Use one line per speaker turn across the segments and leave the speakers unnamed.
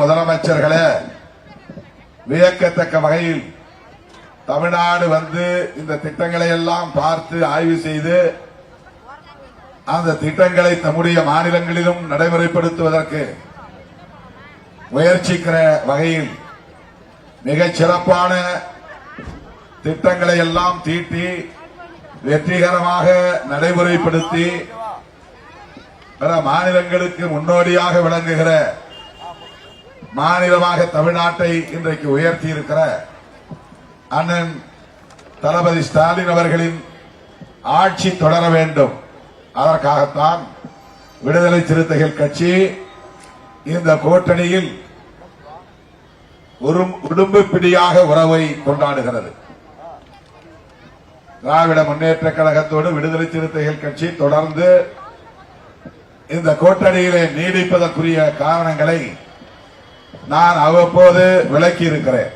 முதலமைச்சர்களே, வியக்கத்தக்க வகையில் தமிழ்நாடு வந்து இந்த திட்டங்களை எல்லாம் பார்த்து ஆய்வு செய்து அந்த திட்டங்களை தம்முடைய மாநிலங்களிலும் நடைமுறைப்படுத்துவதற்கு முயற்சிக்கிற வகையில் மிகச் சிறப்பான திட்டங்களை எல்லாம் தீட்டி வெற்றிகரமாக நடைமுறைப்படுத்தி பிற மாநிலங்களுக்கு முன்னோடியாக விளங்குகிற மாநிலமாக தமிழ்நாட்டை இன்றைக்கு உயர்த்தி இருக்கிற அண்ணன் தளபதி ஸ்டாலின் அவர்களின் ஆட்சி தொடர வேண்டும். அதற்காகத்தான் விடுதலை சிறுத்தைகள் கட்சி இந்த கூட்டணியில் ஒரு உடும்பு பிடியாக உறவை கொண்டாடுகிறது. திராவிட முன்னேற்ற கழகத்தோடு விடுதலை சிறுத்தைகள் கட்சி தொடர்ந்து இந்த கூட்டணியிலே நீடிப்பதற்குரிய காரணங்களை நான் அவ்வப்போது விளக்கி இருக்கிறேன்.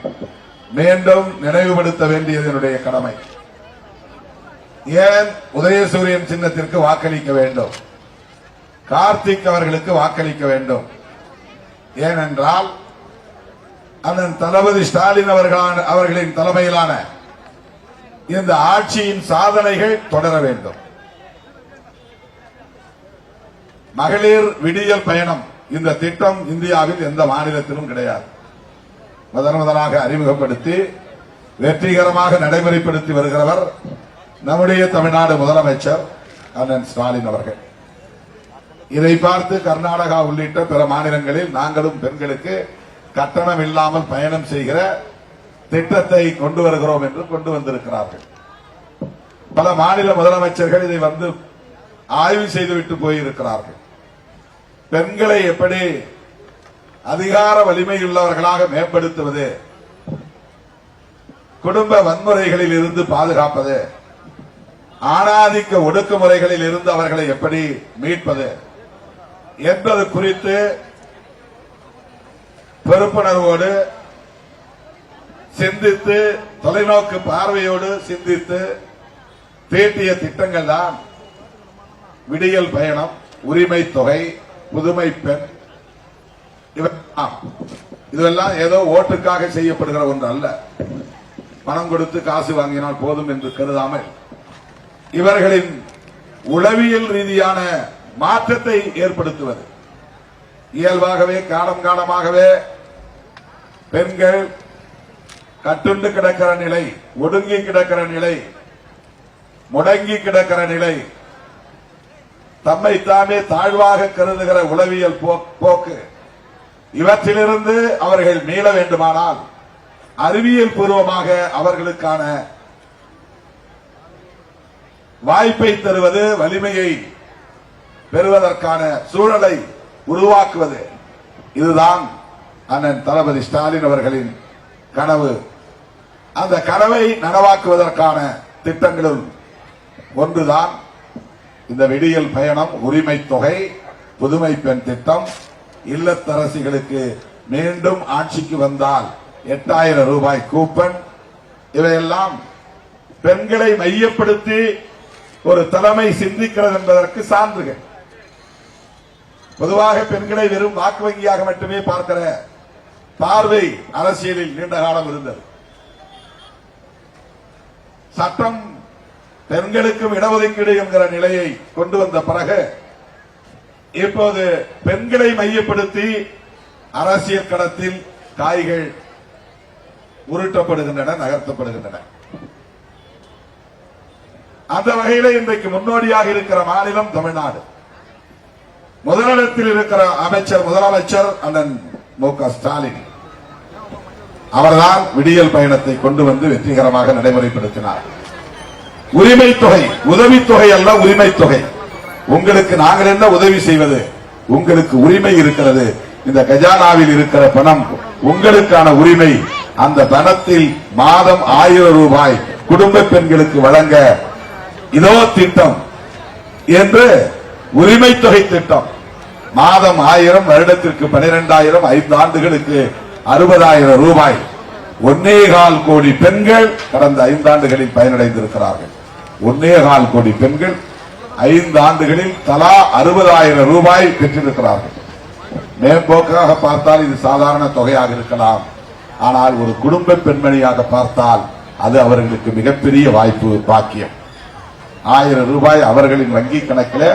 மீண்டும் நினைவுபடுத்த வேண்டியது என்னுடைய கடமை. ஏன் உதயசூரியன் சின்னத்திற்கு வாக்களிக்க வேண்டும், கார்த்திக் அவர்களுக்கு வாக்களிக்க வேண்டும்? ஏனென்றால் அண்ணன் தளபதி ஸ்டாலின் அவர்களின் தலைமையிலான இந்த ஆட்சியின் சாதனைகள் தொடர வேண்டும். மகளிர் விடியல் பயணம் இந்த திட்டம் இந்தியாவில் எந்த மாநிலத்திலும் கிடையாது. முதலாக அறிமுகப்படுத்தி வெற்றிகரமாக நடைமுறைப்படுத்தி வருகிறவர் நம்முடைய தமிழ்நாடு முதலமைச்சர் அண்ணன் ஸ்டாலின் அவர்கள். இதை பார்த்து கர்நாடகா உள்ளிட்ட பிற மாநிலங்களில் நாங்களும் பெண்களுக்கு கட்டணம் இல்லாமல் பயணம் செய்கிற திட்டத்தை கொண்டு வருகிறோம் என்று கொண்டு வந்திருக்கிறார்கள். பல மாநில முதலமைச்சர்கள் இதை வந்து ஆய்வு செய்துவிட்டு போயிருக்கிறார்கள். பெண்களை எப்படி அதிகார வலிமையுள்ளவர்களாக மேம்படுத்துவது, குடும்ப வன்முறைகளில் இருந்து பாதுகாப்பது, ஆணாதிக்க ஒடுக்குமுறைகளில் இருந்து அவர்களை எப்படி மீட்பது என்பது குறித்து பொறுப்புணர்வோடு சிந்தித்து, தொலைநோக்கு பார்வையோடு சிந்தித்து தீட்டிய திட்டங்கள் தான் விடியல் பயணம், உரிமை தொகை, புதுமை பெண். இதெல்லாம் ஏதோ ஓட்டுக்காக செய்யப்படுகிற ஒன்று அல்ல. பணம் கொடுத்து காசு வாங்கினால் போதும் என்று கருதாமல் இவர்களின் உளவியல் ரீதியான மாற்றத்தை ஏற்படுத்துவது. இயல்பாகவே காலம் காலமாகவே பெண்கள் கட்டுண்டு கிடக்கிற நிலை, ஒடுங்கி கிடக்கிற நிலை, முடங்கி கிடக்கிற நிலை, தம்மை தாமே தாழ்வாக கருதுகிற உளவியல் போக்கு, இவற்றிலிருந்து அவர்கள் மீள வேண்டுமானால் அறிவியல் பூர்வமாக அவர்களுக்கான வாய்ப்பை தருவது, வலிமையை பெறுவதற்கான சூழலை உருவாக்குவது, இதுதான் அண்ணன் தளபதி ஸ்டாலின் அவர்களின் கனவு. அந்த கனவை நனவாக்குவதற்கான திட்டங்களுள் ஒன்றுதான் இந்த விடியல் பயணம், உரிமை தொகை, புதுமை பெண் திட்டம். இல்லத்தரசிகளுக்கு மீண்டும் ஆட்சிக்கு வந்தால் 8000 ரூபாய் கூப்பன். இவையெல்லாம் பெண்களை மையப்படுத்தி ஒரு தலைமை சிந்திக்கிறது என்பதற்கு சான்றுகள். பொதுவாக பெண்களை வெறும் வாக்கு வங்கியாக மட்டுமே பார்க்கிற பார்வை அரசியலில் நீண்ட காலம் இருந்தது. சட்டம் பெண்களுக்கும் இடஒதுக்கீடு என்கிற நிலையை கொண்டு வந்த பிறகு இப்போது பெண்களை மையப்படுத்தி அரசியல் களத்தில் காய்கள் உருட்டப்படுகின்றன, நகர்த்தப்படுகின்றன. அந்த வகையில் இன்றைக்கு முன்னோடியாக இருக்கிற மாநிலம் தமிழ்நாடு. முதலிடத்தில் இருக்கிற முதலமைச்சர் அண்ணன் மு.க. ஸ்டாலின் அவர்தான் விடியல் பயணத்தை கொண்டு வந்து வெற்றிகரமாக நடைமுறைப்படுத்தினார். உரிமை தொகை, உதவித்தொகை அல்ல, உரிமை தொகை. உங்களுக்கு நாங்கள் என்ன உதவி செய்வது? உங்களுக்கு உரிமை இருக்கிறது. இந்த கஜானாவில் இருக்கிற பணம் உங்களுக்கான உரிமை. அந்த பணத்தில் மாதம் 1000 ரூபாய் குடும்ப பெண்களுக்கு வழங்க இதோ திட்டம் என்று உரிமை தொகை திட்டம். மாதம் 1000, வருடத்திற்கு 12,000, 5 ஆண்டுகளுக்கு 60,000 ரூபாய். 1.25 கோடி பெண்கள் கடந்த 5 ஆண்டுகளில் பயனடைந்திருக்கிறார்கள். 1.25 கோடி பெண்கள் 5 ஆண்டுகளில் தலா 60,000 ரூபாய் பெற்றிருக்கிறார்கள். மேம்போக்காக பார்த்தால் இது சாதாரண தொகையாக இருக்கலாம். ஆனால் ஒரு குடும்ப பெண்மணியாக பார்த்தால் அது அவர்களுக்கு மிகப்பெரிய வாய்ப்பு, பாக்கியம். 1000 ரூபாய் அவர்களின் வங்கி கணக்கில்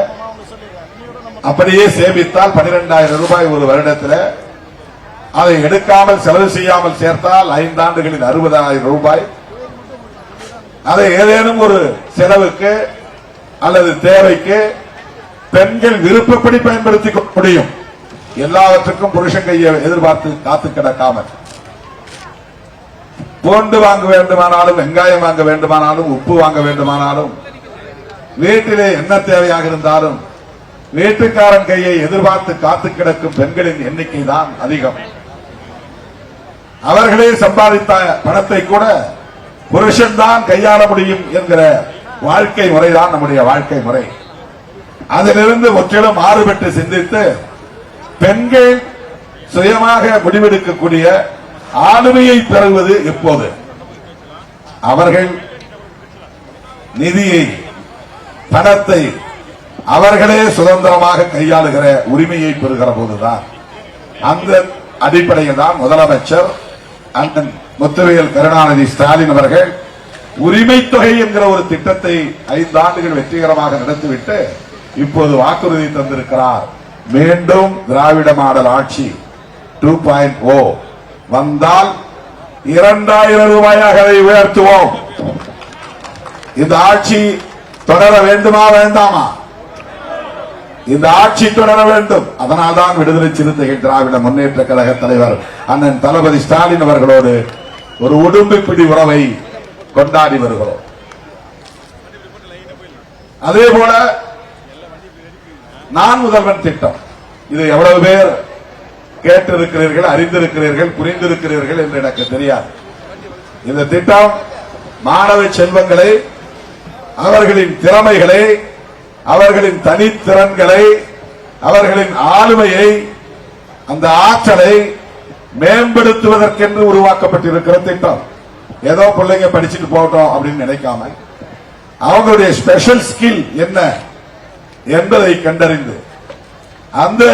அப்படியே சேமித்தால் 12,000 ரூபாய் ஒரு வருடத்தில், அதை எடுக்காமல் செலவு செய்யாமல் சேர்த்தால் 5 ஆண்டுகளில் 60,000 ரூபாய். அதை ஏதேனும் ஒரு செலவுக்கு அல்லது தேவைக்கு பெண்கள் விருப்பப்படி பயன்படுத்திக் கொள்ள முடியும். எல்லாவற்றுக்கும் புருஷன் கையை எதிர்பார்த்து காத்து கிடக்காமல், பூண்டு வாங்க வேண்டுமானாலும், வெங்காயம் வாங்க வேண்டுமானாலும், உப்பு வாங்க வேண்டுமானாலும், வீட்டிலே என்ன தேவையாக இருந்தாலும் வீட்டுக்காரன் கையை எதிர்பார்த்து காத்து கிடக்கும் பெண்களின் எண்ணிக்கை தான் அதிகம். அவர்களே சம்பாதித்த பணத்தை கூட புருஷன் தான் கையாள முடியும் என்கிற வாழ்க்கை முறைதான் நம்முடைய வாழ்க்கை முறை. அதிலிருந்து முற்றிலும் மாறுபட்டு சிந்தித்து பெண்கள் சுயமாக முடிவெடுக்கக்கூடிய ஆளுமையை பெறுவது எப்போது? அவர்கள் நிதியை, பணத்தை அவர்களே சுதந்திரமாக கையாளுகிற உரிமையை பெறுகிற போதுதான். அந்த அடிப்படையில் தான் முதலமைச்சர் அண்ணன் முத்துவேல் கருணாநிதி ஸ்டாலின் அவர்கள் உரிமை தொகை என்கிற ஒரு திட்டத்தை 5 ஆண்டுகள் வெற்றிகரமாக நடத்திவிட்டு இப்போது வாக்குறுதி தந்திருக்கிறார். மீண்டும் திராவிட மாடல் ஆட்சி 2.0 வந்தால் 2,000 ரூபாயாக அதை உயர்த்துவோம். இந்த ஆட்சி தொடர வேண்டுமா வேண்டாமா? இந்த ஆட்சி தொடர வேண்டும். அதனால்தான் விடுதலை சிறுத்தைகள் திராவிட முன்னேற்ற கழக தலைவர் அண்ணன் தளபதி ஸ்டாலின் அவர்களோடு ஒரு உடும்புப்பிடி உறவை கொண்டாடி வருகிறோம். அதே போல நான் முதல்வன் திட்டம், இது எவ்வளவு பேர் கேட்டிருக்கிறீர்கள், அறிந்திருக்கிறீர்கள், புரிந்திருக்கிறீர்கள் என்று எனக்கு தெரியாது. இந்த திட்டம் மாணவ செல்வங்களை, அவர்களின் திறமைகளை, அவர்களின் தனித்திறன்களை, அவர்களின் ஆளுமையை, அந்த ஆற்றலை மேம்படுத்துவதற்கென்று உருவாக்கப்பட்டிருக்கிற திட்டம். ஏதோ பிள்ளைங்க படிச்சுட்டு போட்டோம் அப்படின்னு நினைக்காம அவங்களுடைய ஸ்பெஷல் ஸ்கில் என்ன என்பதை கண்டறிந்து அந்த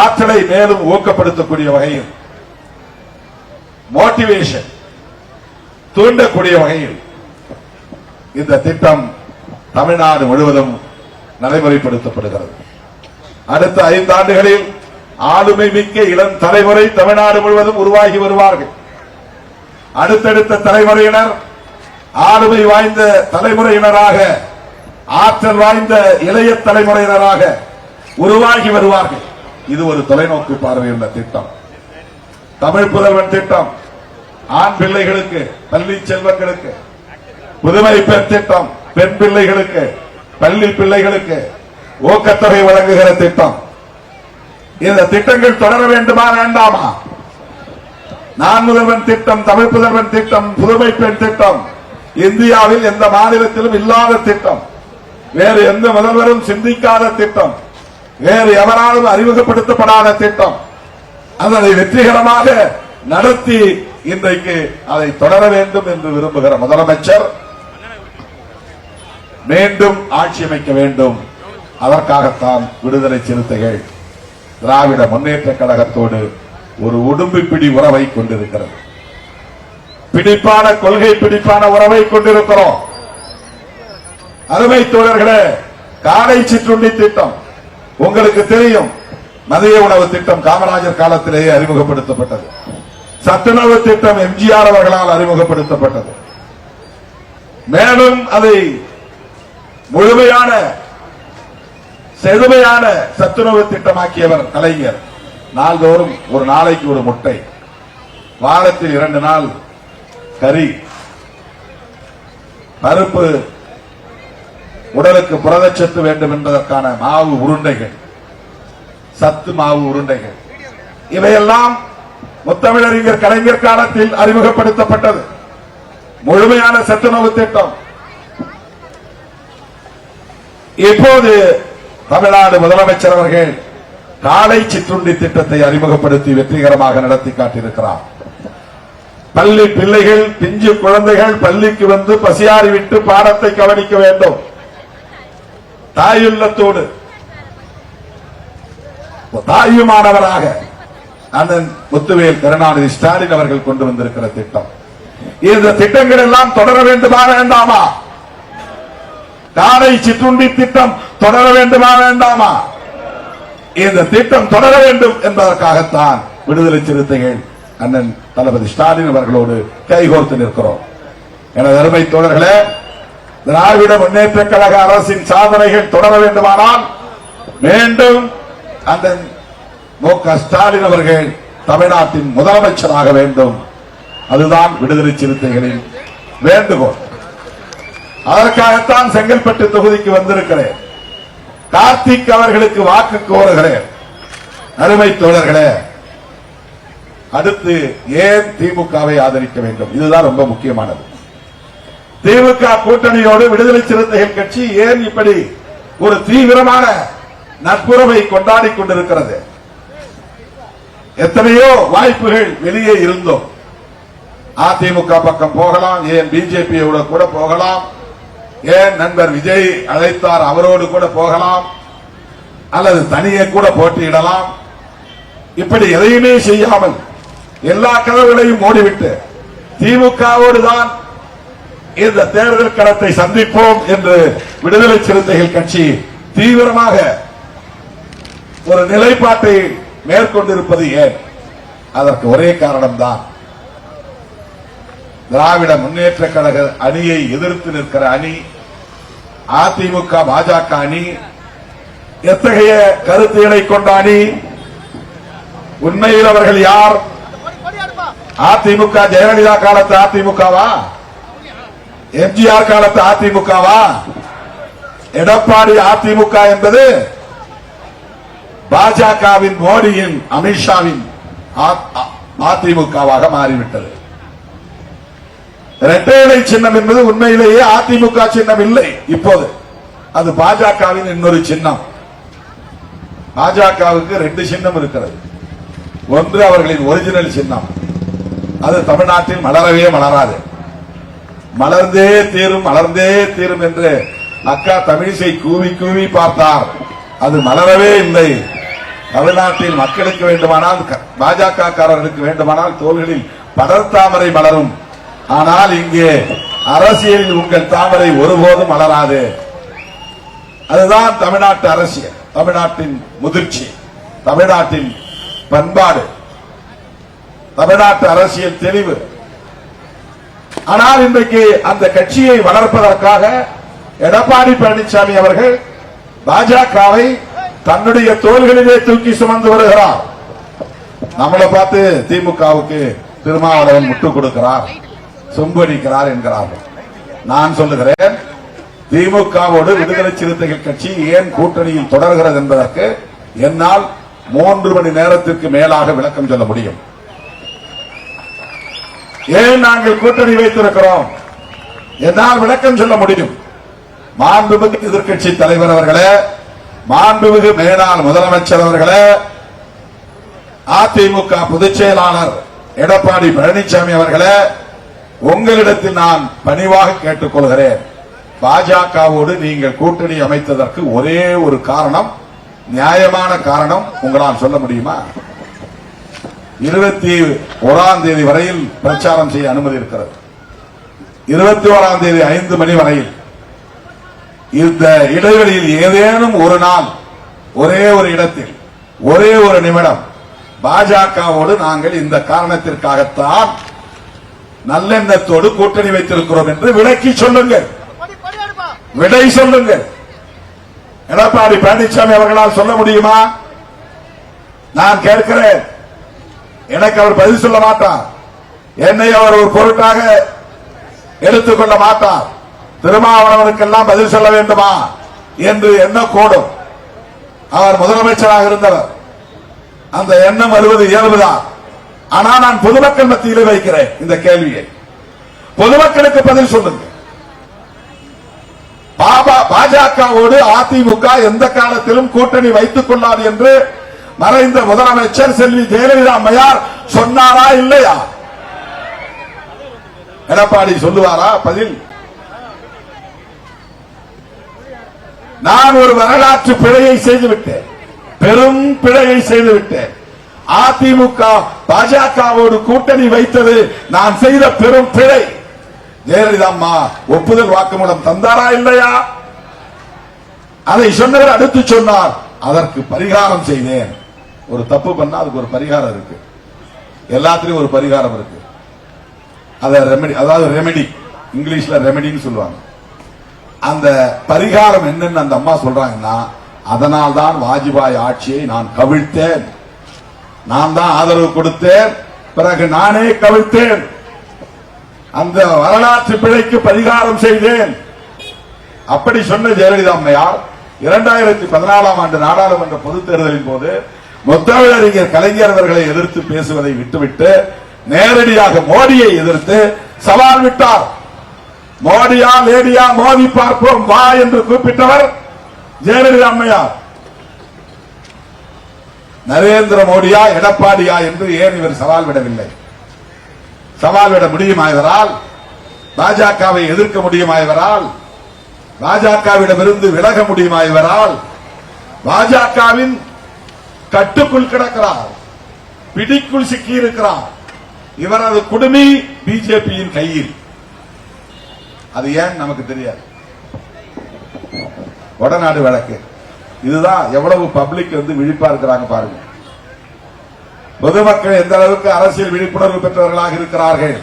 ஆற்றலை மேலும் ஊக்கப்படுத்தக்கூடிய வகையில், மோட்டிவேஷன் தூண்டக்கூடிய வகையில் இந்த திட்டம் தமிழ்நாடு முழுவதும் நடைமுறைப்படுத்தப்படுகிறது. அடுத்த 5 ஆண்டுகளில் ஆளுமை மிக்க இளம் தலைமுறை தமிழ்நாடு முழுவதும் உருவாகி வருவார்கள். அடுத்தடுத்த தலைமுறையினர் ஆளுமை வாய்ந்த தலைமுறையினராக, ஆற்றல் வாய்ந்த இளைய தலைமுறையினராக உருவாகி வருவார்கள். இது ஒரு தொலைநோக்கு பார்வையுள்ள திட்டம். தமிழ் புதல்வன் திட்டம் ஆண் பிள்ளைகளுக்கு, பள்ளி செல்வங்களுக்கு, புதுமை பெண் திட்டம் பெண் பிள்ளைகளுக்கு, பள்ளி பிள்ளைகளுக்கு ஊக்கத்தொகை வழங்குகிற திட்டம். இந்த திட்டங்கள் தொடர வேண்டுமா வேண்டாமா? நான் முதல்வன் திட்டம், தமிழ் புதல்வன் திட்டம், புதுமை பெண் திட்டம் இந்தியாவில் எந்த மாநிலத்திலும் இல்லாத திட்டம், வேறு எந்த முதல்வரும் சிந்திக்காத திட்டம், வேறு எவராலும் அறிமுகப்படுத்தப்படாத திட்டம். அதனை வெற்றிகரமாக நடத்தி இன்றைக்கு அதை தொடர வேண்டும் என்று விரும்புகிற முதலமைச்சர் மீண்டும் ஆட்சி அமைக்க வேண்டும். அதற்காகத்தான் விடுதலை சிறுத்தைகள் திராவிட முன்னேற்ற கழகத்தோடு ஒரு உடும்புப்பிடி உறவை கொண்டிருக்கிறது. பிடிப்பான கொள்கை, பிடிப்பான உறவை கொண்டிருக்கிறோம். அருமை தோழர்களே, காலை சிற்றுண்டி திட்டம் உங்களுக்கு தெரியும். மதிய உணவு திட்டம் காமராஜர் காலத்திலேயே அறிமுகப்படுத்தப்பட்டது. சத்துணவு திட்டம் எம்ஜிஆர் அவர்களால் அறிமுகப்படுத்தப்பட்டது. மேலும் அதை முழுமையான செழுமையான சத்துணவு திட்டமாக்கியவர் கலைஞர். நாள்தோறும் ஒரு நாளைக்கு ஒரு முட்டை, வாரத்தில் 2 நாள் கறி, பருப்பு, உடலுக்கு புரதச்சத்து வேண்டும் என்பதற்கான மாவு உருண்டைகள், சத்து மாவு உருண்டைகள், இவையெல்லாம் முத்தமிழறிஞர் கலைஞர் காலத்தில் அறிமுகப்படுத்தப்பட்டது. முழுமையான சத்துணவு திட்டம். இப்போது தமிழ்நாடு முதலமைச்சர் அவர்கள் காலை சிற்றுண்டி திட்டத்தை அறிமுகப்படுத்தி வெற்றிகரமாக நடத்தி காட்டியிருக்கிறார். பள்ளி பிள்ளைகள், பிஞ்சு குழந்தைகள் பள்ளிக்கு வந்து பசியாறி விட்டு பாடத்தை கவனிக்க வேண்டும். தாயுள்ளத்தோடு தாயுமானவராக அண்ணன் முத்துவேல் கருணாநிதி ஸ்டாலின் அவர்கள் கொண்டு வந்திருக்கிற திட்டம். இந்த திட்டங்கள் எல்லாம் தொடர வேண்டுமா வேண்டாமா? காலை சிற்றுண்டி திட்டம் தொடர வேண்டுமா வேண்டாமா? இந்த திட்டம் தொடர வேண்டும் என்பதற்காகத்தான் விடுதலை சிறுத்தைகள் அண்ணன் தளபதி ஸ்டாலின் அவர்களோடு கைகோர்த்து நிற்கிறோம். எனது அருமை தோழர்களே, திராவிட முன்னேற்ற கழக அரசின் சாதனைகள் தொடர வேண்டுமானால் மீண்டும் அண்ணன் மு.க. ஸ்டாலின் அவர்கள் தமிழ்நாட்டின் முதலமைச்சராக வேண்டும். அதுதான் விடுதலை சிறுத்தைகளின் வேண்டுகோள். அதற்காகத்தான் செங்கல்பட்டு தொகுதிக்கு வந்திருக்கிறேன். கார்த்திக் அவர்களுக்கு வாக்கு கோருகிறேன். அருமை தோழர்களே, அடுத்து ஏன் திமுகவை ஆதரிக்க வேண்டும்? இதுதான் ரொம்ப முக்கியமானது. திமுக கூட்டணியோடு விடுதலை சிறுத்தைகள் கட்சி ஏன் இப்படி ஒரு தீவிரமான நட்புறவை கொண்டாடி கொண்டிருக்கிறது? எத்தனையோ வாய்ப்புகள் வெளியே இருந்தோம். அதிமுக பக்கம் போகலாம், ஏன் பிஜேபியோட கூட போகலாம், ஏன் நண்பர் விஜய் அழைத்தார் அவரோடு கூட போகலாம், அல்லது தனியே கூட போட்டியிடலாம். இப்படி எதையுமே செய்யாமல் எல்லா கதவுகளையும் மூடிவிட்டு திமுகவோடு தான் இந்த தேர்தல் களத்தை சந்திப்போம் என்று விடுதலை சிறுத்தைகள் கட்சி தீவிரமாக ஒரு நிலைப்பாட்டை மேற்கொண்டிருப்பது ஏன்? அதற்கு ஒரே காரணம்தான், திராவிட முன்னேற்ற கழக அணியை எதிர்த்து நிற்கிற அணி அதிமுக பாஜக அணி எத்தகைய கருத்துக்களை கொண்ட அணி? உண்மையில் அவர்கள் யார்? அதிமுக ஜெயலலிதா காலத்து அதிமுகவா? எம்ஜிஆர் காலத்து அதிமுகவா? எடப்பாடி அதிமுக என்பது பாஜகவின் மோடியின் அமித்ஷாவின் அதிமுகவாக மாறிவிட்டது. இரட்டை இலை சின்னம் என்பது உண்மையிலேயே அதிமுக சின்னம் இல்லை. இப்போது அது பாஜகவின் இன்னொரு சின்னம். பாஜகவுக்கு 2 சின்னம் இருக்கிறது. ஒன்று அவர்களின் ஒரிஜினல் சின்னம், அது தமிழ்நாட்டில் மலரவே மலராது. மலர்ந்தே தீரும் மலர்ந்தே தீரும் என்று அக்கா தமிழிசை கூவி கூவி பார்த்தார். அது மலரவே இல்லை. தமிழ்நாட்டில் மக்களுக்கு வேண்டுமானால், பாஜக காரர்களுக்கு வேண்டுமானால் தோள்களில் படர்தாமரை மலரும். ஆனால் இங்கே அரசியலில் உங்கள் தாமரை ஒருபோதும் மலராது. அதுதான் தமிழ்நாட்டு அரசியல், தமிழ்நாட்டின் முதிர்ச்சி, தமிழ்நாட்டின் பண்பாடு, தமிழ்நாட்டு அரசியல் தெளிவு. ஆனால் இன்றைக்கு அந்த கட்சியை வளர்ப்பதற்காக எடப்பாடி பழனிசாமி அவர்கள் பாஜகவை தன்னுடைய தோள்களிலே தூக்கி சுமந்து வருகிறார். நம்மளை பார்த்து திமுகவுக்கு திருமாவளவன் முட்டு கொடுக்கிறார், சொம்படிக்கிறார் என்கிறார்கள். நான் சொல்லுகிறேன், திமுகவோடு விடுதலை சிறுத்தைகள் கட்சி ஏன் கூட்டணியில் தொடர்கிறது என்பதற்கு என்னால் 3 மணி நேரத்திற்கு மேலாக விளக்கம் சொல்ல முடியும். ஏன் நாங்கள் கூட்டணி வைத்திருக்கிறோம் என்னால் விளக்கம் சொல்ல முடியும். மாண்புமிகு எதிர்க்கட்சி தலைவர் அவர்களே, மாண்புமிகு மேலாள் முதலமைச்சர் அவர்களே, அதிமுக பொதுச் செயலாளர் எடப்பாடி பழனிசாமி அவர்களே, உங்களிடத்தில் நான் பணிவாக கேட்டுக்கொள்கிறேன். பாஜகவோடு நீங்கள் கூட்டணி அமைத்ததற்கு ஒரே ஒரு காரணம், நியாயமான காரணம் உங்களால் சொல்ல முடியுமா? 21ஆம் தேதி வரையில் பிரச்சாரம் செய்ய அனுமதி இருக்கிறது. 21ஆம் தேதி 5 மணி வரையில். இந்த இடைவெளியில் ஏதேனும் ஒரு நாள், ஒரே ஒரு இடத்தில், ஒரே ஒரு நிமிடம் பாஜகவோடு நாங்கள் இந்த காரணத்திற்காகத்தான் நல்லெண்ணத்தோடு கூட்டணி வைத்திருக்கிறோம் என்று விளக்கி சொல்லுங்கள், விடை சொல்லுங்கள். எடப்பாடி பழனிசாமி அவர்களால் சொல்ல முடியுமா? நான் கேட்கிறேன். எனக்கு அவர் பதில் சொல்ல மாட்டார். என்னை அவர் ஒரு பொருட்டாக எடுத்துக்கொள்ள மாட்டார். திருமாவளவனுக்கெல்லாம் பதில் சொல்ல வேண்டுமா என்று எண்ணக்கூடும். அவர் முதலமைச்சராக இருந்தவர். அந்த எண்ணம் வருவது இயல்புதான். ஆனால் நான் பொதுமக்கள் மத்தியிலே வைக்கிறேன் இந்த கேள்வியை. பொதுமக்களுக்கு பதில் சொல்லுங்க. பாஜகவோடு அதிமுக எந்த காலத்திலும் கூட்டணி வைத்துக் கொள்ளாது என்று மறைந்த முதலமைச்சர் செல்வி ஜெயலலிதா அம்மையார் சொன்னாரா இல்லையா? எடப்பாடி சொல்லுவாரா பதில்? நான் ஒரு வரலாற்று பிழையை செய்துவிட்டேன், பெரும் பிழையை செய்துவிட்டேன். அதிமுக பாஜகவோடு கூட்டணி வைத்தது நான் செய்த பெரும் பிழை. ஜெயலலிதா அம்மா ஒப்புதல் வாக்குமூலம் தந்தாரா இல்லையா? அதை சொன்னவர் அடுத்து சொன்னார், அதற்கு பரிகாரம் செய்தேன். ஒரு தப்பு பண்ணா அதுக்கு ஒரு பரிகாரம் இருக்கு, எல்லாத்திலும் ஒரு பரிகாரம் இருக்கு. அதாவது ரெமெடி, இங்கிலீஷ்ல ரெமெடின்னு சொல்லுவாங்க. அந்த பரிகாரம் என்னன்னு அந்த அம்மா சொல்றாங்கன்னா, அதனால் தான் வாஜ்பாய் ஆட்சியை நான் கவிழ்த்தேன், நான் தான் ஆதரவு கொடுத்தேன், பிறகு நானே கவிழ்த்தேன், அந்த வரலாற்று பிழைக்கு பரிகாரம் செய்தேன். அப்படி சொன்ன ஜெயலலிதா அம்மையார் 2014 ஆண்டு நாடாளுமன்ற பொதுத் தேர்தலின் போது முத்தமிழறிஞர் கலைஞர் அவர்களை எதிர்த்து பேசுவதை விட்டுவிட்டு நேரடியாக மோடியை எதிர்த்து சவால் விட்டார். மோடியா லேடியா மோதி பார்ப்போம் வா என்று கூப்பிட்டவர் ஜெயலலிதா அம்மையார். நரேந்திர மோடியா எடப்பாடியா என்று ஏன் இவர் சவால் விடவில்லை? சவால் விட முடியுமா இவரால்? பாஜகவை எதிர்க்க முடியுமா இவரால்? பாஜகவிடமிருந்து விலக முடியுமா இவரால்? பாஜகவின் கட்டுக்குள் கிடக்கிறார், பிடிக்குள் சிக்கி இருக்கிறார். இவரது குடுமி பிஜேபியின் கையில். அது ஏன் நமக்கு தெரியாது. வடநாடு வழக்கு இதுதான் எவ்வளவு பப்ளிக் விழிப்பா இருக்கிறாங்க பாருங்க. பொதுமக்கள் எந்த அளவுக்கு அரசியல் விழிப்புணர்வு பெற்றவர்களாக இருக்கிறார்கள்.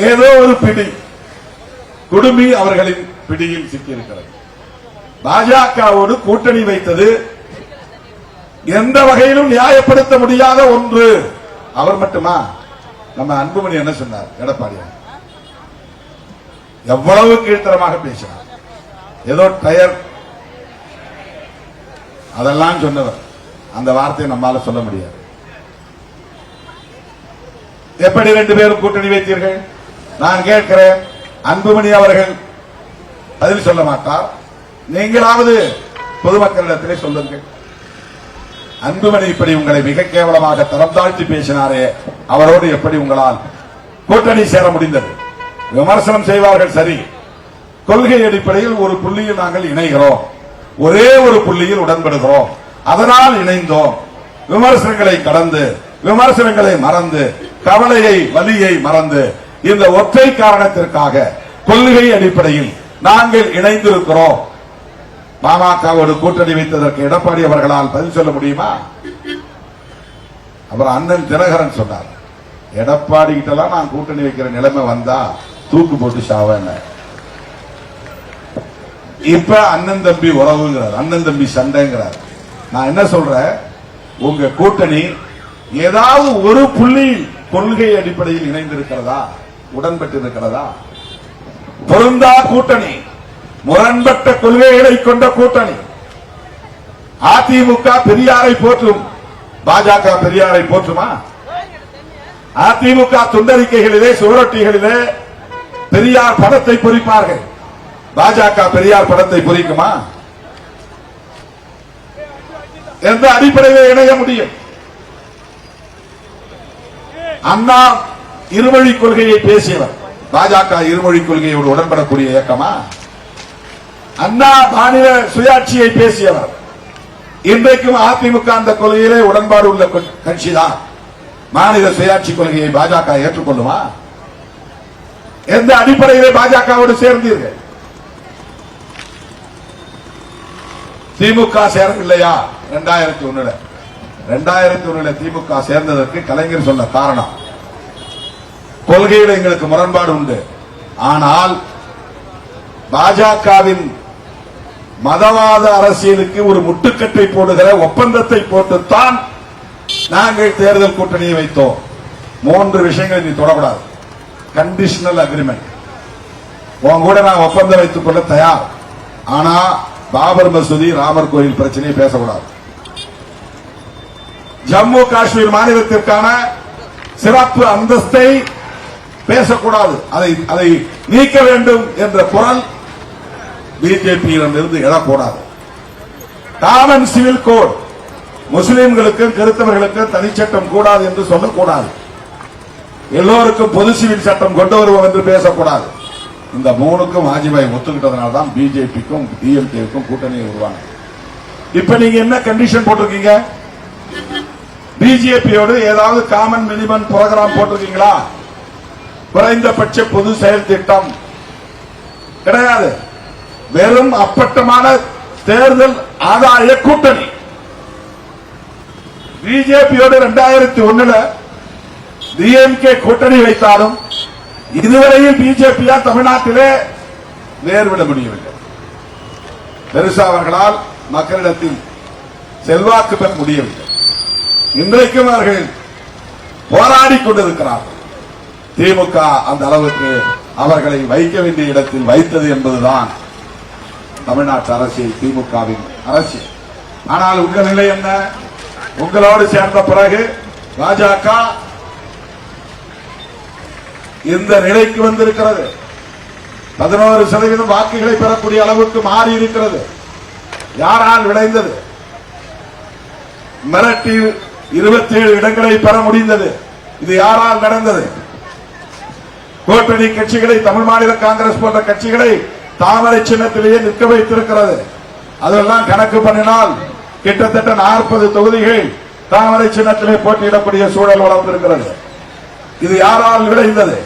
ஏதோ ஒரு பிடி குடுமி அவர்களின் பிடியில் சிக்கியிருக்கிறது. பாஜகவோடு கூட்டணி வைத்தது எந்த வகையிலும் நியாயப்படுத்த முடியாத ஒன்று. அவர் மட்டுமா? நம்ம அன்புமணி என்ன சொன்னார்? எடப்பாடியார் எவ்வளவு கீழ்த்தரமாக பேசினார். ஏதோ டயர் அதெல்லாம் சொன்னவர். அந்த வார்த்தையை நம்மால சொல்ல முடியாது. எப்படி 2 பேரும் கூட்டணி வைத்தீர்கள்? நான் கேட்கிறேன். அன்புமணி அவர்கள் பதில் சொல்ல மாட்டார். நீங்களாவது பொதுமக்களிடத்திலே சொல்லுங்கள். அன்புமணி இப்படி உங்களை மிக கேவலமாக தரம் தாழ்த்தி பேசினாரே, அவரோடு எப்படி உங்களால் கூட்டணி சேர முடிந்தது? விமர்சனம் செய்வார்கள் சரி, கொள்கை அடிப்படையில் ஒரு புள்ளியில் நாங்கள் இணைகிறோம், ஒரே ஒரு புள்ளியில் உடன்படுகிறோம், அதனால் இணைந்தோம். விமர்சனங்களை கடந்து, விமர்சனங்களை மறந்து, கவலையை வலியை மறந்து, இந்த ஒற்றை காரணத்திற்காக கொள்கை அடிப்படையில் நாங்கள் இணைந்திருக்கிறோம். பாமகவோடு கூட்டணி வைத்ததற்கு எடப்பாடி அவர்களால் பதில் சொல்ல முடியுமா? அப்புறம் அண்ணன் தினகரன் சொன்னார், எடப்பாடி கிட்டலாம் நான் கூட்டணி வைக்கிற நிலைமை வந்தா தூக்கு போட்டு சாவேன். இப்ப அண்ணன் தம்பி உறவுங்கிறார், அண்ணன் தம்பி சண்டைங்கிறார். நான் என்ன சொல்றேன், உங்க கூட்டணி ஏதாவது ஒரு புள்ளி கொள்கை அடிப்படையில் இணைந்திருக்கிறதா, உடன்பட்டு இருக்கிறதா? பொருந்தா கூட்டணி, முரண்பட்ட கொள்கைகளை கொண்ட கூட்டணி. அதிமுக பெரியாரை போற்றும், பாஜக பெரியாரை போற்றுமா? அதிமுக துண்டறிக்கைகளிலே சுவரொட்டிகளிலே பெரியார் படத்தை பொறிப்பார்கள், பாஜக பெரியார் படத்தை பொறிக்குமா? எந்த அடிப்படையில் இணைய முடியும்? அண்ணா இருமொழி கொள்கையை பேசியவர், பாஜக இருமொழி கொள்கையோடு உடன்படக்கூடிய இயக்கமா? அண்ணா மாநில சுயாட்சியை பேசியவர், இன்றைக்கும் அதிமுக அந்த கொள்கையிலே உடன்பாடு உள்ள கட்சிதான். மாநில சுயாட்சி கொள்கையை பாஜக ஏற்றுக்கொள்ளுமா? எந்த அடிப்படையிலே பாஜகவோடு சேர்ந்தீர்கள்? திமுக சேரவில்லையா? 2001 திமுக சேர்ந்ததற்கு கலைஞர் சொன்ன காரணம், கொள்கையில் எங்களுக்கு முரண்பாடு உண்டு, ஆனால் பாஜகவின் மதவாத அரசியலுக்கு ஒரு முட்டுக்கட்டை போடுகிற ஒப்பந்தத்தை போட்டுத்தான் நாங்கள் தேர்தல் கூட்டணியை வைத்தோம். 3 விஷயங்களை நீ தொடக்கூடாது. கண்டிஷனல் அக்ரிமெண்ட், உன் கூட நான் ஒப்பந்தம் வைத்துக் கொள்ள தயார், ஆனா பாபர் மசூதி ராமர் கோயில் பிரச்சனையை பேசக்கூடாது. ஜம்மு காஷ்மீர் மாநிலத்திற்கான சிறப்பு அந்தஸ்தை பேசக்கூடாது, அதை நீக்க வேண்டும் என்ற குரல் பிஜேபியிடமிருந்து எழக்கூடாது. காமன் சிவில் கோட், முஸ்லிம்களுக்கும் கிறிஸ்தவர்களுக்கும் தனிச்சட்டம் கூடாது என்று சொல்லக்கூடாது. எல்லோருக்கும் பொது சிவில் சட்டம் கொண்டு வருவோம் என்று பேசக்கூடாது. இந்த 3க்கும் வாஜ்பாய் ஒத்துக்கிட்டதனால்தான் பிஜேபிக்கும் டிஎம்கேக்கும் கூட்டணி உருவாங்க. இப்ப நீங்க என்ன கண்டிஷன் போட்டிருக்கீங்க? பிஜேபியோடு ஏதாவது காமன் மினிமம் புரோகிராம் போட்டிருக்கீங்களா? குறைந்தபட்ச பொது செயல் திட்டம் கிடையாது. வெறும் அப்பட்டமான தேர்தல் ஆதாய கூட்டணி. பிஜேபியோடு 2001 டிஎம்கே கூட்டணி வைத்தாலும் இதுவரையில் பிஜேபியா தமிழ்நாட்டிலே வேறுவிட முடியவில்லை. பெருசா அவர்களால் மக்களிடத்தில் செல்வாக்கு பெற முடியவில்லை. இன்றைக்கும் அவர்கள் போராடி கொண்டிருக்கிறார்கள். திமுக அந்த அளவுக்கு அவர்களை வைக்க வேண்டிய இடத்தில் வைத்தது என்பதுதான் தமிழ்நாட்டு அரசியல், திமுகவின் அரசியல். ஆனால் உங்கள் நிலை என்ன? உங்களோடு சேர்ந்த பிறகு பாஜக இந்த நிலைக்கு வந்திருக்கிறது. 11% வாக்குகளை பெறக்கூடிய அளவுக்கு மாறி இருக்கிறது. யாரால் விளைந்தது? மிரட்டி 27 இடங்களை பெற முடிந்தது. இது யாரால் நடந்தது? கூட்டணி கட்சிகளை, தமிழ் மாநில காங்கிரஸ் போன்ற கட்சிகளை தாமரை சின்னத்திலேயே நிற்க வைத்திருக்கிறது. அதெல்லாம் கணக்கு பண்ணினால் கிட்டத்தட்ட 40 தொகுதிகள் தாமரை சின்னத்திலே போட்டியிடக்கூடிய சூழல் வளர்ந்திருக்கிறது. இது யாரால் விளைந்தது?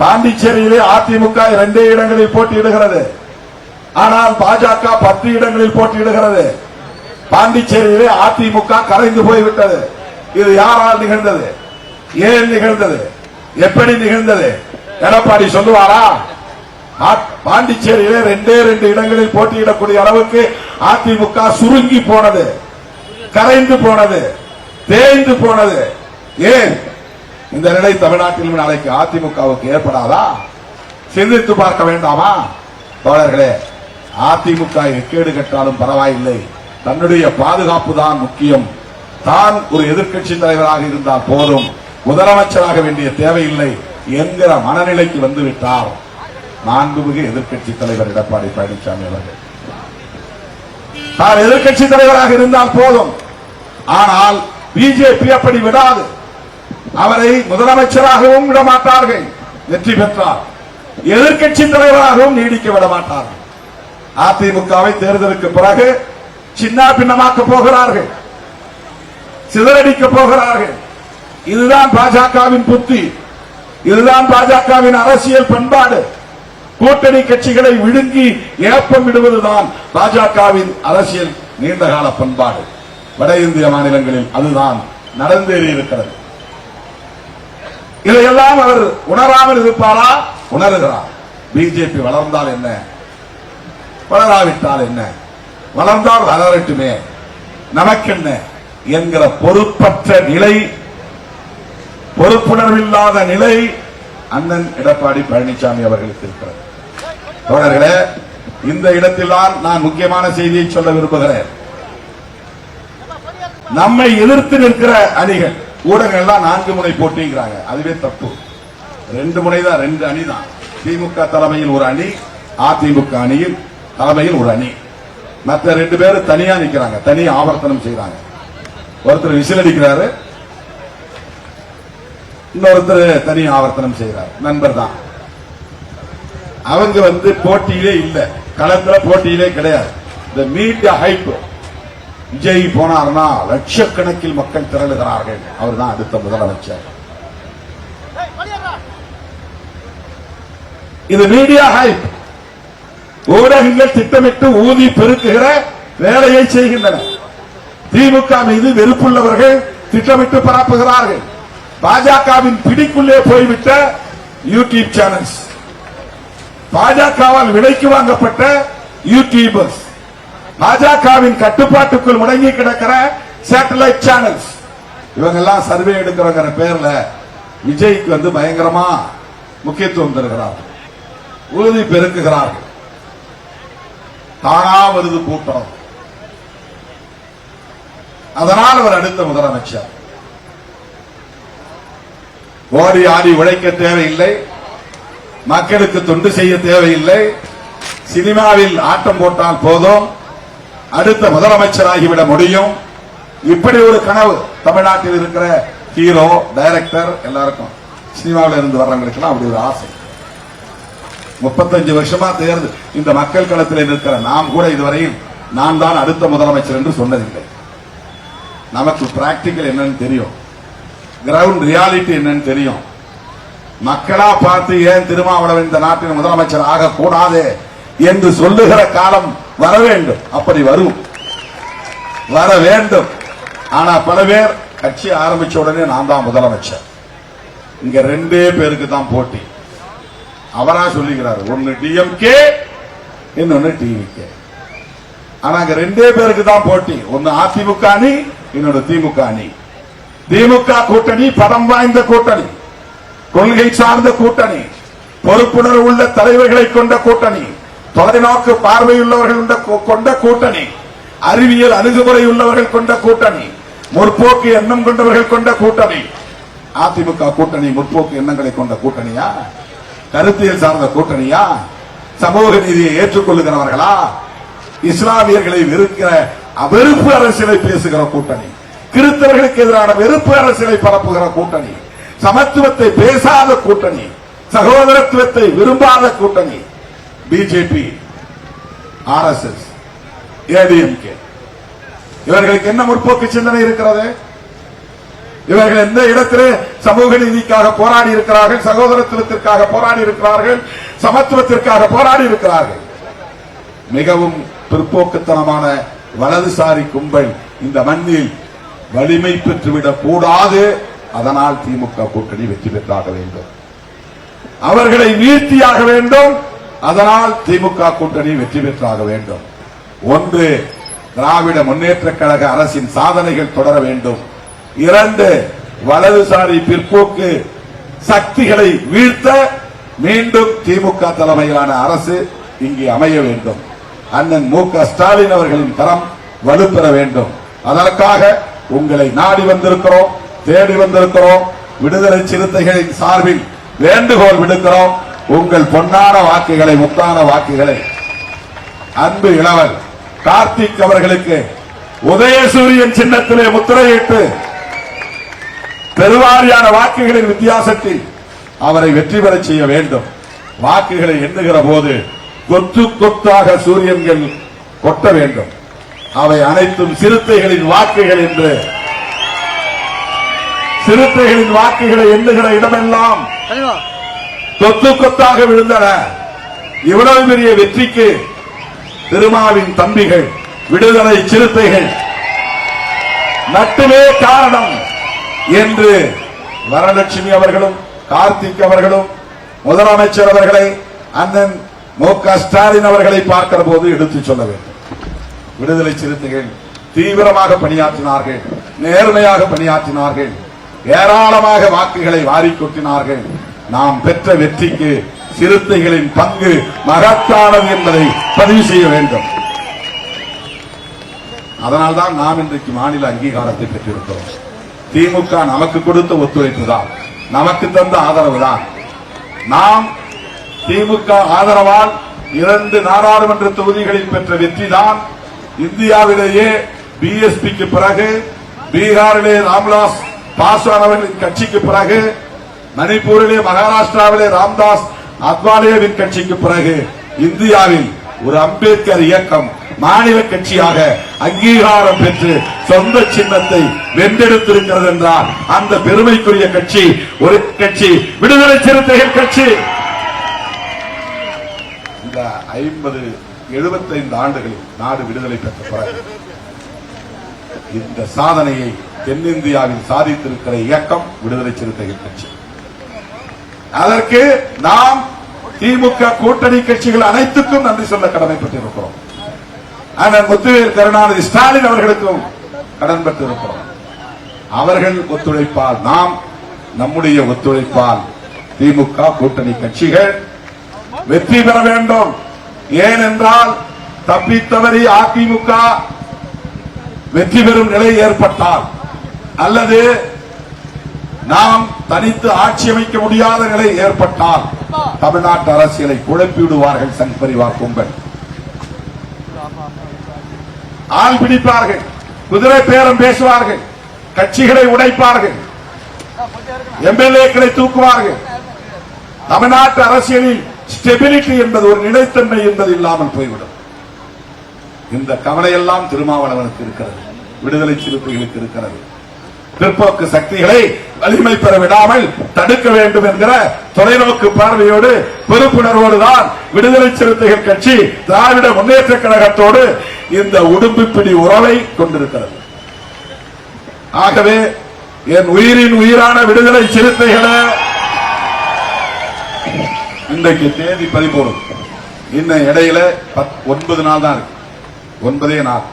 பாண்டிச்சேரியிலே அதிமுக 2 இடங்களில் போட்டியிடுகிறது. ஆனால் பாஜக 10 இடங்களில் போட்டியிடுகிறது. பாண்டிச்சேரியிலே அதிமுக கரைந்து போய்விட்டது. இது யாரால் நிகழ்ந்தது? ஏன் நிகழ்ந்தது? எப்படி நிகழ்ந்தது? எடப்பாடி சொல்லுவாரா? பாண்டிச்சேரியிலே 2 இடங்களில் போட்டியிடக்கூடிய அளவுக்கு அதிமுக சுருங்கி போனது, கரைந்து போனது, தேய்ந்து போனது. ஏன் இந்த நிலை தமிழ்நாட்டில் நாளைக்கு அதிமுகவுக்கு ஏற்படாதா? சிந்தித்து பார்க்க வேண்டாமா? தோழர்களே, அதிமுக எக்கேடு கட்டாலும் பரவாயில்லை, தன்னுடைய பாதுகாப்பு தான் முக்கியம். தான் ஒரு எதிர்க்கட்சி தலைவராக இருந்தால் போதும், முதலமைச்சராக வேண்டிய தேவையில்லை என்கிற மனநிலைக்கு வந்துவிட்டார் மாண்புமிகு எதிர்க்கட்சி தலைவர் எடப்பாடி பழனிசாமி அவர்கள். தான் எதிர்க்கட்சி தலைவராக இருந்தால் போதும். ஆனால் பிஜேபி அப்படி விடாது. அவரை முதலமைச்சராகவும் விட மாட்டார்கள். வெற்றி பெற்றார் எதிர்க்கட்சி தலைவராகவும் நீடிக்க விட மாட்டார்கள். அதிமுகவை தேர்தலுக்கு பிறகு சின்ன பின்னமாக்க போகிறார்கள், சிதறடிக்க போகிறார்கள். இதுதான் பாஜகவின் புத்தி, இதுதான் பாஜகவின் அரசியல் பண்பாடு. கூட்டணி கட்சிகளை விழுங்கி ஏப்பம் விடுவதுதான் பாஜகவின் அரசியல் நீண்டகால பண்பாடு. வட இந்திய மாநிலங்களில் அதுதான் நடந்தேறி இருக்கிறது. இதையெல்லாம் அவர் உணராமல் இருப்பாரா? உணர்கிறார். பிஜேபி வளர்ந்தால் என்ன, வளராவிட்டால் என்ன, வளர்ந்தால் வளரட்டுமே, நமக்கென்ன என்கிற பொறுப்பற்ற நிலை, பொறுப்புணர்வில்லாத நிலை அண்ணன் எடப்பாடி பழனிசாமி அவர்களுக்கு இருக்கிறது. தோழர்களே, இந்த இடத்தில் நான் முக்கியமான செய்தியை சொல்ல விரும்புகிறேன். நம்மை எதிர்த்து நிற்கிற அணிகள், ஊடகங்கள்லாம் 4 முனை போட்டிங்கிறாங்க. அதுவே தப்பு. 2 முனை தான், 2 அணி தான். திமுக தலைமையில் ஒரு அணி, அதிமுக அணியில் தலைமையில் ஒரு அணி. மற்ற 2 பேரும் தனியா நிக்கிறாங்க, தனி ஆவர்த்தனம் செய்யறாங்க. ஒருத்தர் விசில் அடிக்கிறாரு, இன்னொருத்தர் தனி ஆவர்த்தனம் செய்யறாரு. நண்பர் தான். அவங்க போட்டியிலே இல்ல, களத்துல போட்டியிலே கிடையாது. இந்த மீடியா ஹைப். விஜய் போனார்னா லட்சக்கணக்கில் மக்கள் திரளுகிறார்கள், அவர் தான் அடுத்த முதலமைச்சர். இது மீடியா ஹைப். ஊடகங்கள் திட்டமிட்டு ஊதி பெருக்குகிற வேலையை செய்கின்றன. திமுக மீது வெறுப்புள்ளவர்கள் திட்டமிட்டு பரப்புகிறார்கள். பாஜகவின் பிடிக்குள்ளே போய்விட்ட யூடியூப் சேனல்ஸ், பாஜகவால் விலைக்கு வாங்கப்பட்ட யூடியூபர்ஸ், பாஜகவின் கட்டுப்பாட்டுக்குள் முடங்கி கிடக்கிற சேட்டலைட் சேனல்ஸ், இவங்கெல்லாம் சர்வே எடுக்கிறங்கிற பேர்ல விஜய்க்கு பயங்கரமா முக்கியத்துவம் தருகிறார்கள், ஊதி பெருக்குகிறார்கள். தானா வருது கூட்டம். அதனால் அவர் அடுத்த முதலமைச்சர். ஓடி ஆடி உழைக்க தேவையில்லை, மக்களுக்கு தொண்டு செய்ய தேவையில்லை, சினிமாவில் ஆட்டம் போட்டால் போதும், அடுத்த முதலமைச்சராகிவிட முடியும். இப்படி ஒரு கனவு தமிழ்நாட்டில் இருக்கிற ஹீரோ, டைரக்டர் எல்லாருக்கும், சினிமாவில் இருந்து வர்றவங்களுக்கெல்லாம் அப்படி ஒரு ஆசை. 35 வருஷமா தேர்தல் இந்த மக்கள் களத்தில் இருக்கிற நாம் கூட இதுவரையில் நான் தான் அடுத்த முதலமைச்சர் என்று சொன்னதில்லை. நமக்கு பிராக்டிக்கல் என்னன்னு தெரியும், கிரவுண்ட் ரியாலிட்டி என்னன்னு தெரியும். மக்களா பார்த்து ஏன் திருமாவளவன் இந்த நாட்டின் முதலமைச்சர் ஆகக்கூடாது என்று சொல்லுகிற காலம் வர வேண்டும். அப்படி வரும், வர வேண்டும். ஆனா பல பேர் கட்சி ஆரம்பிச்ச உடனே நான் தான் முதலமைச்சர், இங்க 2 பேருக்கு தான் போட்டி. அவரா சொல்லிக்கிறார், ஒன்னு டிஎம்கே இன்னொன்னு டிவிகே. ஆனா அங்க 2 பேருக்கு தான் போட்டி, ஒன்னு அதிமுக அணி இன்னொன்னு திமுக அணி. திமுக கூட்டணி பலம் வாய்ந்த கூட்டணி, கொள்கை சார்ந்த கூட்டணி, பொறுப்புணர்வு உள்ள தலைவர்களை கொண்ட கூட்டணி, தொலைநோக்கு பார்வையுள்ளவர்கள் கொண்ட கூட்டணி, அறிவியல் அணுகுமுறை உள்ளவர்கள் கொண்ட கூட்டணி, முற்போக்கு எண்ணம் கொண்டவர்கள் கொண்ட கூட்டணி. அதிமுக கூட்டணி முற்போக்கு எண்ணங்களை கொண்ட கூட்டணியா, கருத்தியல் சார்ந்த கூட்டணியா, சமூக நீதியை ஏற்றுக்கொள்ளுகிறவர்களா, இஸ்லாமியர்களை வெறுக்கிற வெறுப்பு அரசியலை பேசுகிற கூட்டணி, கிறிஸ்தவர்களுக்கு எதிரான வெறுப்பு அரசியலை பரப்புகிற கூட்டணி, சமத்துவத்தை பேசாத கூட்டணி, சகோதரத்துவத்தை விரும்பாத கூட்டணி. பிஜேபி, ஆர்எஸ்எஸ், ஏடிஎம்கே, இவர்களுக்கு என்ன முற்போக்கு சிந்தனை இருக்கிறது? இவர்கள் எந்த இடத்திலே சமூக நீதிக்காக போராடி இருக்கிறார்கள், சகோதரத்துவத்திற்காக போராடி இருக்கிறார்கள், சமத்துவத்திற்காக போராடி இருக்கிறார்கள். மிகவும் பிற்போக்குத்தனமான வலதுசாரி கும்பல் இந்த மண்ணில் வலிமை பெற்றுவிடக் கூடாது. அதனால் திமுக கூட்டணி வெற்றி பெற்றாக வேண்டும், அவர்களை வீழ்த்தியாக வேண்டும். அதனால் திமுக கூட்டணி வெற்றி பெற்றாக வேண்டும். ஒன்று, திராவிட முன்னேற்ற கழக அரசின் சாதனைகள் தொடர வேண்டும். 2, வலதுசாரி பிற்போக்கு சக்திகளை வீழ்த்த மீண்டும் திமுக தலைமையிலான அரசு இங்கே அமைய வேண்டும். அண்ணன் மு.க. ஸ்டாலின் அவர்களின் தரம் வலுப்பெற வேண்டும். அதற்காக உங்களை நாடி வந்திருக்கிறோம், தேடி வந்திருக்கிறோம். விடுதலை சிறுத்தைகளின் சார்பில் வேண்டுகோள் விடுக்கிறோம். உங்கள் பொன்னான வாக்குகளை, முத்தான வாக்குகளை அன்பு இளவல் கார்த்திக் அவர்களுக்கு உதயசூரியன் சின்னத்திலே முத்திரையிட்டு பெருவாரியான வாக்குகளின் வித்தியாசத்தில் அவரை வெற்றி பெற செய்ய வேண்டும். வாக்குகளை எண்ணுகிற போது கொத்து கொத்தாக சூரியன்கள் கொட்ட வேண்டும். அவை அனைத்தும் சிறுத்தைகளின் வாக்குகள் என்று, சிறுத்தைகளின் வாக்குகளை எண்ணுகிற இடமெல்லாம் கொத்து கொத்தாக விழுந்தன. இவ்வளவு பெரிய வெற்றிக்கு திருமாவின் தம்பிகள், விடுதலை சிறுத்தைகள் மட்டுமே காரணம் என்று வரலட்சுமி அவர்களும் கார்த்திக் அவர்களும் முதலமைச்சர் அவர்களை, அண்ணன் மு.க. ஸ்டாலின் அவர்களை பார்க்கிற போது எடுத்துச் சொல்ல வேண்டும். விடுதலை சிறுத்தைகள் தீவிரமாக பணியாற்றினார்கள், நேர்மையாக பணியாற்றினார்கள், ஏராளமாக வாக்குகளை வாரி கொட்டினார்கள். நாம் பெற்ற வெற்றிக்கு சிறுத்தைகளின் பங்கு மகத்தானது என்பதை பதிவு செய்ய வேண்டும். அதனால்தான் நாம் இன்றைக்கு மாநில அங்கீகாரத்தை பெற்றிருக்கிறோம். திமுக நமக்கு கொடுத்த ஒத்துழைப்பு தான், நமக்கு தந்த ஆதரவு தான். நாம் திமுக ஆதரவால் 2 நாடாளுமன்ற தொகுதிகளில் பெற்ற வெற்றி தான் இந்தியாவிலேயே பிஎஸ்பிக்கு பிறகு, பீகாரிலே ராம்விலாஸ் பாஸ்வான் அவர்களின் கட்சிக்கு பிறகு, மணிப்பூரிலே மகாராஷ்டிராவிலே ராம்தாஸ் அத்வாலேவின் கட்சிக்கு பிறகு இந்தியாவில் ஒரு அம்பேத்கர் இயக்கம் மாநில கட்சியாக அங்கீகாரம் பெற்று சொந்த சின்னத்தை வென்றெடுத்திருக்கிறது என்றால் அந்த பெருமைக்குரிய கட்சி ஒரு கட்சி விடுதலை சிறுத்தைகள் கட்சி. இந்த 50-75 ஆண்டுகளில் நாடு விடுதலை பெற்ற பிறகு இந்த சாதனையை தென்னிந்தியாவில் சாதித்திருக்கிற இயக்கம் விடுதலை சிறுத்தைகள் கட்சி. அதற்கு நாம் திமுக கூட்டணி கட்சிகள் அனைத்துக்கும் நன்றி சொல்ல கடமைப்பட்டிருக்கிறோம். அண்ணன் முத்துவேல் கருணாநிதி ஸ்டாலின் அவர்களுக்கும் கடன் பெற்றிருக்கிறோம். அவர்கள் ஒத்துழைப்பால், நாம் நம்முடைய ஒத்துழைப்பால் திமுக கூட்டணி கட்சிகள் வெற்றி பெற வேண்டும். ஏனென்றால் தப்பித்தவறி அதிமுக வெற்றி பெறும் நிலை ஏற்பட்டால் அல்லது நாம் தனித்து ஆட்சி அமைக்க முடியாத நிலை ஏற்பட்டால் தமிழ்நாட்டு அரசியலை குழப்பிவிடுவார்கள் சங் பரிவார் கும்பல். ஆள் பிடிப்பார்கள், குதிரை பேரம் பேசுவார்கள், கட்சிகளை உடைப்பார்கள், எம்எல்ஏக்களை தூக்குவார்கள். தமிழ்நாட்டு அரசியலில் ஸ்டெபிலிட்டி என்பது, ஒரு நிலைத்தன்மை என்பது இல்லாமல் போய்விடும். இந்த கவலையெல்லாம் திருமாவளவனுக்கு இருக்கிறது. விடுதலை சிறுத்தைகளுக்கு இருக்கிறது. பிற்போக்கு சக்திகளை வலிமை பெற விடாமல் தடுக்க வேண்டும் என்கிற தொலைநோக்கு பார்வையோடு பொறுப்புணர்வோடுதான் விடுதலை சிறுத்தைகள் கட்சி திராவிட முன்னேற்ற கழகத்தோடு இந்த உடும்புப்பிடி உறவை கொண்டிருக்கிறது. ஆகவே என் உயிரின் உயிரான விடுதலை சிறுத்தைகளை இன்றைக்கு தேதி 13, இன்னும் இடையில 9 நாள் தான் இருக்கு. 9 நாள்,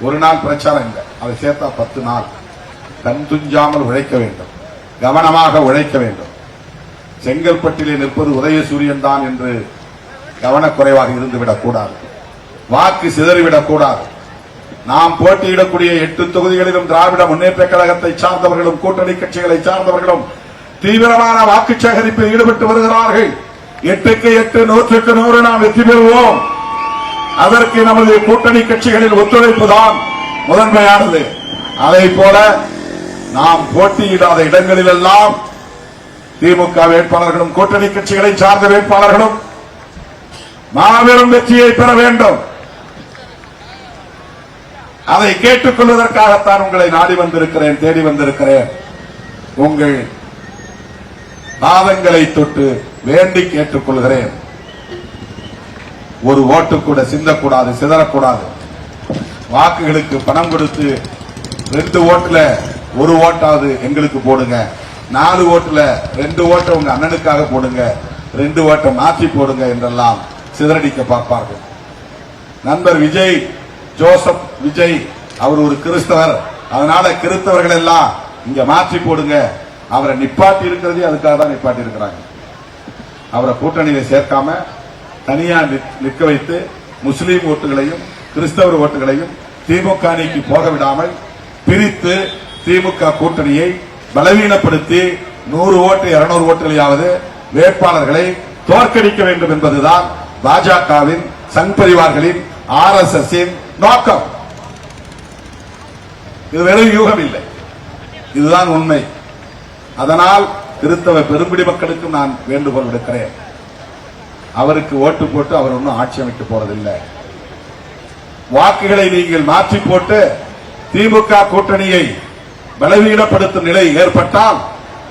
ஒரு நாள் பிரச்சாரம் இல்லை, அதை சேர்த்தா 10 நாள். கண் துஞ்சாமல் உழைக்க வேண்டும், கவனமாக உழைக்க வேண்டும். செங்கல்பட்டிலே நிற்பது உதயசூரியன் தான் என்று கவனக்குறைவாக இருந்துவிடக் கூடாது, வாக்கு சிதறிவிடக் கூடாது. நாம் போட்டியிடக்கூடிய 8 தொகுதிகளிலும் திராவிட முன்னேற்ற கழகத்தை சார்ந்தவர்களும் கூட்டணி கட்சிகளை சார்ந்தவர்களும் தீவிரமான வாக்கு சேகரிப்பில் ஈடுபட்டு வருகிறார்கள். 8க்கு 8, 100க்கு 100 நாம் வெற்றி பெறுவோம். அதற்கு நமது கூட்டணி கட்சிகளின் ஒத்துழைப்பு தான் முதன்மையானது. அதை போல நாம் போட்டியிடாத இடங்களிலெல்லாம் திமுக வேட்பாளர்களும் கூட்டணி கட்சிகளை சார்ந்த வேட்பாளர்களும் மாபெரும் வெற்றியை பெற வேண்டும். அதை கேட்டுக் கொள்வதற்காகத்தான் உங்களை நாடி வந்திருக்கிறேன், தேடி வந்திருக்கிறேன். உங்கள் பாதங்களை தொட்டு வேண்டி கேட்டுக் கொள்கிறேன். ஒரு ஓட்டு கூட சிந்தக்கூடாது, சிதறக்கூடாது. வாக்குகளுக்கு பணம் கொடுத்து 2 ஓட்டுல 1 ஓட்டாவது எங்களுக்கு போடுங்க, 4 ஓட்டுல 2 ஓட்டை உங்க அண்ணனுக்காக போடுங்க, 2 ஓட்டை மாற்றி போடுங்க என்றெல்லாம் சிதறடிக்க பார்ப்பார்கள். நண்பர் விஜய், ஜோசப் விஜய், அவர் ஒரு கிறிஸ்தவர், அதனால கிறிஸ்தவர்கள் எல்லாம் இங்க மாற்றி போடுங்க, அவரை நிப்பாட்டி இருக்கிறதே அதுக்காக தான் நிப்பாட்டி இருக்கிறாங்க. அவரை கூட்டணியில சேர்க்காம தனியா நிற்க வைத்து முஸ்லீம் ஓட்டுகளையும் கிறிஸ்தவர் ஓட்டுகளையும் திமுக அணிக்கு போக விடாமல் பிரித்து திமுக கூட்டணியை பலவீனப்படுத்தி 100 ஓட்டு 200 ஓட்டுகளையாவது வேட்பாளர்களை தோற்கடிக்க வேண்டும் என்பதுதான் பாஜகவின் சங் பரிவார்களின் RSS நோக்கம். இது வெறும் யூகம் இல்லை, இதுதான் உண்மை. அதனால் கிறிஸ்தவ பெரும்பிடி மக்களுக்கும் நான் வேண்டுகோள் விடுக்கிறேன். அவருக்கு ஓட்டு போட்டு அவர் ஒன்றும் ஆட்சி அமைக்க போறதில்லை. வாக்குகளை நீங்கள் மாற்றி போட்டு திமுக கூட்டணியை பலவீனப்படுத்தும் நிலை ஏற்பட்டால்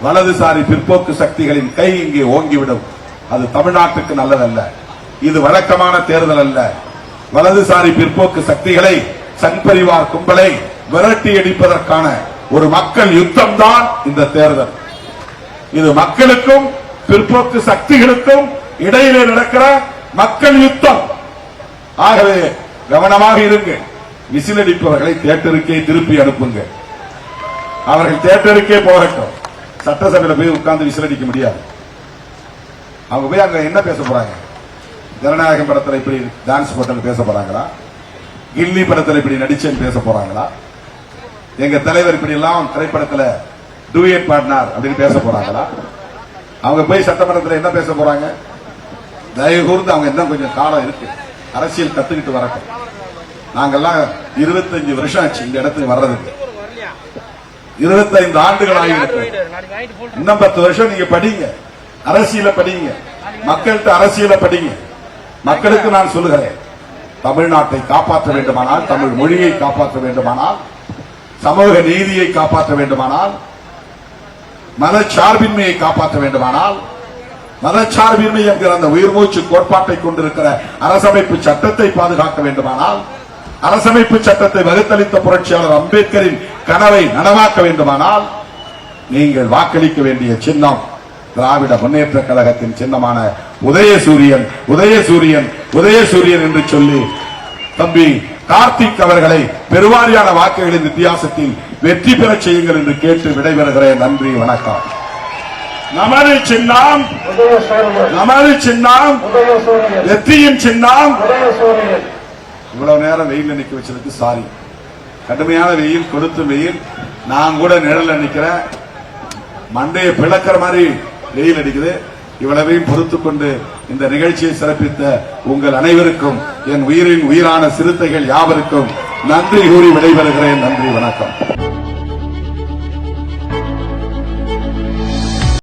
வலதுசாரி பிற்போக்கு சக்திகளின் கை இங்கே ஓங்கிவிடும். அது தமிழ்நாட்டுக்கு நல்லதல்ல. இது வழக்கமான தேர்தல் அல்ல. வலதுசாரி பிற்போக்கு சக்திகளை சங் பரிவார் கும்பலை விரட்டி அடிப்பதற்கான ஒரு மக்கள் யுத்தம் தான் இந்த தேர்தல். இது மக்களுக்கும் பிற்போக்கு சக்திகளுக்கும் இடையிலே நடக்கிற மக்கள் யுத்தம். ஆகவே கவனமாக இருங்க. விசிலடிப்பவர்களை தியேட்டருக்கே திருப்பி அனுப்புங்க. அவர்கள் தியேட்டருக்கே போகட்டும். சட்டசபையில் போய் உட்கார்ந்து விசிலடிக்க முடியாது. அவங்க போய் அங்க என்ன பேச போறாங்க? ஜனநாயகம் படத்தில் இப்படி டான்ஸ் போட்டு பேச போறாங்களா? கில்லி படத்தில் இப்படி நடிச்சேன்னு பேச போறாங்களா? எங்க தலைவர் இப்படி எல்லாம் திரைப்படத்தில் டூயட் பாடினார் அப்படின்னு பேச போறாங்களா? அவங்க போய் சட்டமன்றத்தில் என்ன பேச போறாங்க? தயவு கூர்ந்து அவங்க என்ன கொஞ்சம் காலம் இருக்கு, அரசியல் கத்துக்கிட்டு வரட்டும். நாங்கெல்லாம் 25 வருஷம் ஆச்சு இந்த இடத்துக்கு வர்றதுக்கு. 25 ஆண்டுகள் ஆகியிருக்கு. இன்னும் 10 வருஷம் நீங்க படிங்க, அரசியல படிங்க, மக்கள்கிட்ட அரசியல படிங்க. மக்களுக்கு நான் சொல்லுகிறேன், தமிழ்நாட்டை காப்பாற்ற வேண்டுமானால், தமிழ் மொழியை காப்பாற்ற வேண்டுமானால், சமூக நீதியை காப்பாற்ற வேண்டுமானால், மதச்சார்பின்மையை காப்பாற்ற வேண்டுமானால், மதச்சார்பின்மை என்கிற அந்த உயிர்மூச்சு கோட்பாட்டை கொண்டிருக்கிற அரசமைப்பு சட்டத்தை பாதுகாக்க வேண்டுமானால், அரசமைப்பு சட்டத்தை வகுத்தளித்த புரட்சியாளர் அம்பேத்கரின் கனவை நனவாக்க வேண்டுமானால், நீங்கள் வாக்களிக்க வேண்டிய சின்னம் திராவிட முன்னேற்ற கழகத்தின் சின்னமான உதயசூரியன். உதயசூரியன் உதயசூரியன் என்று சொல்லி தம்பி கார்த்திக் அவர்களை பெருவாரியான வாக்குகளின் வித்தியாசத்தில் வெற்றி பெற செய்யுங்கள் என்று கேட்டு விடைபெறுகிறேன். நன்றி, வணக்கம். நமது சின்னம், நமது சின்னம், வெற்றியின் சின்னம். இவ்வளவு நேரம் வெயில் நிக்க வச்சதுக்கு சாரி. கடுமையான வெயில், கொடுத்து வெயில். நான் கூட நிழல்ல நிக்கிறேன், மண்டையை பிளக்கிற மாதிரி வெயில் அடிக்குது. இவ்வளவையும் பொறுத்துக் கொண்டு இந்த நிகழ்ச்சியை சிறப்பித்த உங்கள் அனைவருக்கும், என் உயிரின் உயிரான சிறுத்தைகள் யாவருக்கும் நன்றி கூறி விடைபெறுகிறேன். நன்றி, வணக்கம்.